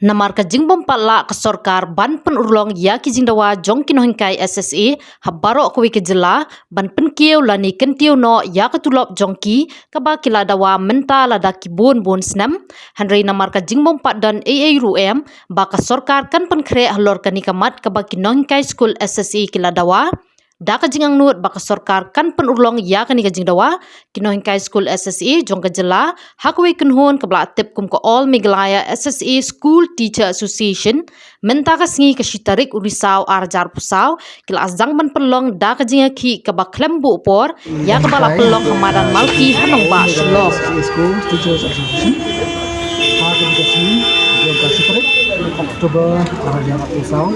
Namar ka jingbom pala ka sorkar ban pen urlong ya ki jingdawa jong kinohingkai SSE habaro ko ke jela ban pen kieu lani kentieu no ya ka tulop jongki ka ba kila dawa menta lada ki bon snam hanrei namar ka jingbom pat dan ruem ba ka sorkar kan pen kre halor ka nikamat ka ba kinohingkai school SSE kila dawa Daka jingang nuot baka sorkar kan pen urlong ya kan ika jingdawa kinohingkai school SSE jong ka jela hakwe kunhon kabla tip kum ko all miglaya SSE school teacher association menta ka singi ka shitarik urisau arjar pusau kila azang man pelong daka jinga ki ka ba klembu por ya ka bala pelong hamadan malki hanong ba shlok school teachers association hagen ka singi jong ka shitarik Oktober arjar pusau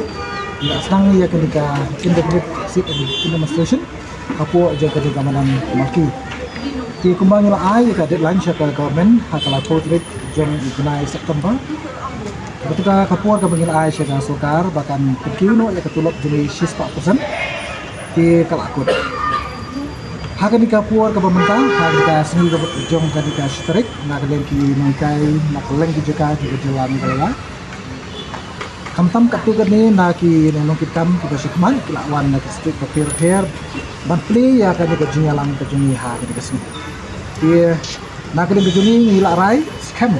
Senang ia ketika independent demonstration kapu aja ketika manang maki di kembang la ai ka deadline syaka government hakala portrait jong ignai September ketika kapu ka bangil ai syaka sokar bahkan kiuno ya ketulok juli 6% di kalakut hakan di kapu ka pemerintah hakan seni jong ketika strik nak kalian ki nongkai nak leng di jeka di jalan kala Kamtam katu gani naki nong kitam kita sikman kilawan naki stick papir hair ban play ya kan ke junya lang ke jungi ha ke sini dia nak ke jungi ngila rai scam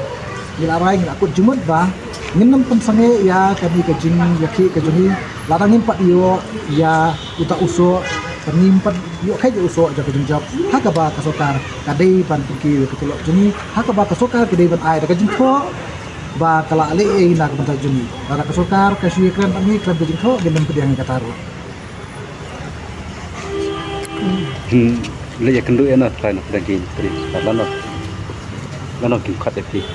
ngila rai ngila akut jumut ba nginam pensange ya kan ke jing yaki ke jungi ladang impat yo ya uta uso penimpat yo kai uso aja ke jing job haka ba kasokar kadai ban piki ke tulok jungi haka ba kasokar kadai ban ai ke jing tho ba kala ali nak bentar juni bara kasokar kasih kran kami klan bejing kho gendem pediang kataru le ya kendu ena try nak daging tri lano kim khat epi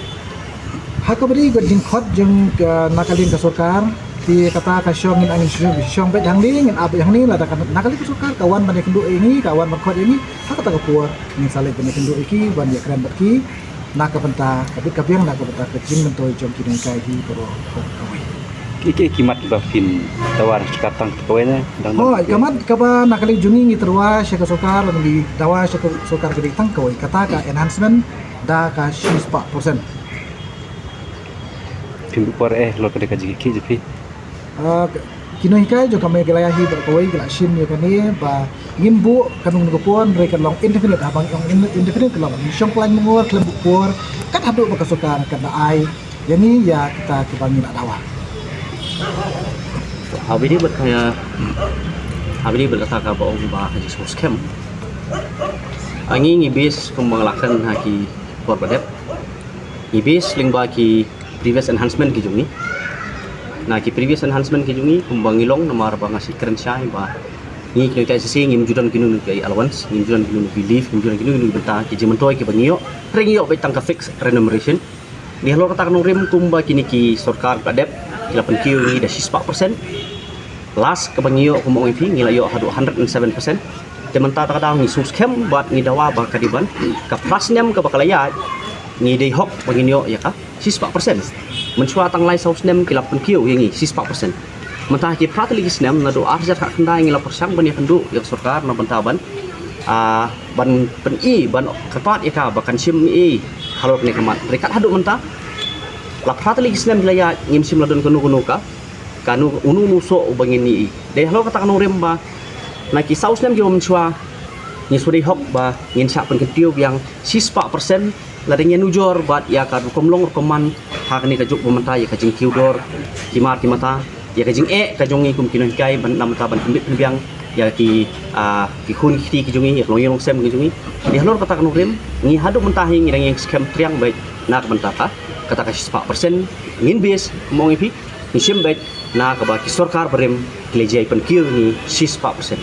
hakabri goding khot jeng nakalin kasokar ti kata kasyong in angin syong bet hang ni ngin abe hang ni lada nakalin kasokar kawan ban kendu ini kawan berkhot ini hakata kapuar ngin saleh ban kendu iki ban ya kran baki nak benta kabit kabiang nak benta kecing mentoi jom kini kai hi pro kawai kiki kimat ba fin tawar katang kawai dang oh kamat kaba nakali jungi ngi terwa syaka sokar di dawa syaka sokar gede tang kawai kata ka enhancement da ka 6% fin por lo kede kaji ki jepi kino hikai jo kame gelaya hi berkawai gela shin ya kani ba ngimbu kanung ngopon reka long indefinite abang long indefinite kelong syong plan mengor klem bukor kan hadu bakasukan kan ai yani ya kita kebangin adawa Habis berkata ka ba ba ka sos scam angin ibis kembanglakan haki korbadep ibis lingba ki previous enhancement ki jungi na ki previous enhancement ki jungi kumbangilong namar ba ngasi keren syai ba ni ki kai sisi ngim judan kinu kai allowance ngim judan kinu ki leave ngim judan kinu beta ki jimentoi ki bangio ringio be tangka fix remuneration ni halor tak no rim kumba kini ki sarkar kadep kila penkiu ni da 6% last ke bangio kumong ipi ngila yo hadu 107% tementa tak kadang ni suskem bat ni dawa ba kadiban ka plasnem ka bakalaya ni dei hok bangio ya ka 6% mencuat tang lai saus nem kila penkiu yangi 6% mentah ki pratali kisnem na do arja ka kendai ngila persang ban ya kendu ya sarkar na bentaban ban pen i ban kepat ya ka bakan sim i halok ni kemat rekat hadu mentah la pratali kisnem laya ngim sim ladon kanu ka kanu unu nuso bangin ni de halok kata kanu remba na ki saus nem ki mencuat ni suri hok ba ngin sak pen ketiu yang 6% ladengnya nujor bat ya ka komlong rekoman hak ni ka juk pementah ya ka jing kiudor kimar kimata ya ka jing ka jongi kum kinon kai ban nam ta ban kembit biang ya ki kun ki jongi ya long sem ki jongi di halor kata kanu rem ni hadu mentah ngi yang scam triang baik nak mentah ka kata ka 4% ngin bis mong ipi ni sim baik na ka ba ki sarkar berem klejai pen kiu ni 4%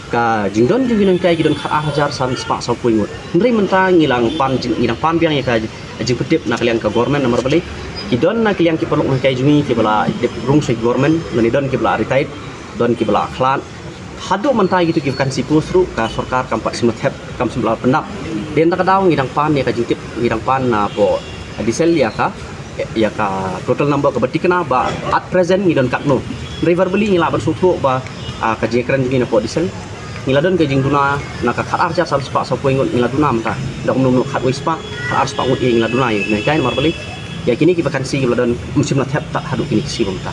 ka jingdon jingdon kai gidon ka ajar san spa so puingut ndri mentang ngilang pan biang ya ka jing pedip na kalian ka government nomor beli kidon na kalian ki perlu kai jungi ki bala dep rung se government nani don ki bala retired don ki bala khlan hadu mentai gitu ki kan si pusru ka sarkar kampak simet kam sembal pendap den tak daw ngidang pan ya ka jingtip ngidang pan na po disel ya ka total number ka betik na ba at present ngidon kakno driver beli ngila ban sutu ba ka jingkran jungi na po disel Niladon ke jing duna naka khat arja sal spa sapo ingot niladuna mata dak menung khat wispa khat spa ngut ing niladuna ye nah kain marbali ya kini ki vakansi niladon musim na thep tak hadu kini kisi bumta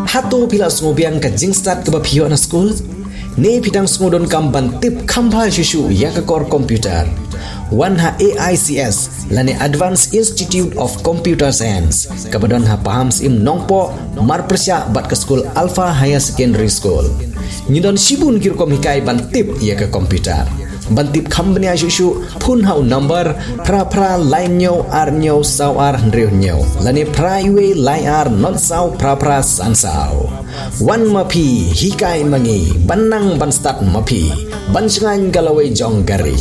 Hato pila sungobiang ka jingstart ke bapio na school ne pidang sungudon kam bantip khambha shishu ya ka core computer One ha AICS lani Advanced Institute of Computer Science kabadon ha paham sim nongpo marpresya bat ke school Alpha Higher Secondary School nyidon sibun kirkom hikai bantip ya ke komputer bantip khambnia shishu phun hau number pra line nyo ar nyo saw ar ndreu nyo lani pra iwe line ar not saw pra san saw one mapi hikai mangi banang ban start mapi ban sengan galawai jong gari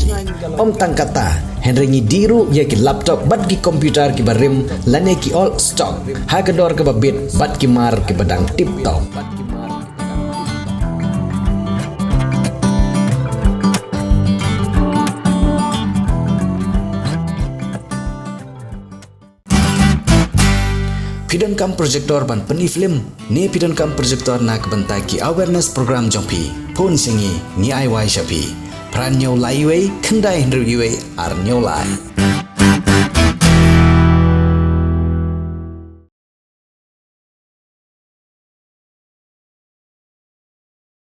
om tangkata henrengi diru ya ki laptop bat ki komputer ki barim lani ki all stock ha kedor ke babit bat ki mar ki badang tip top Pidon kam projector ban peni film ne pidon kam projector nak bentai ki awareness program jongpi pon singi ni ai wai shapi pran nyau lai wei kendai ndru yue ar nyau lai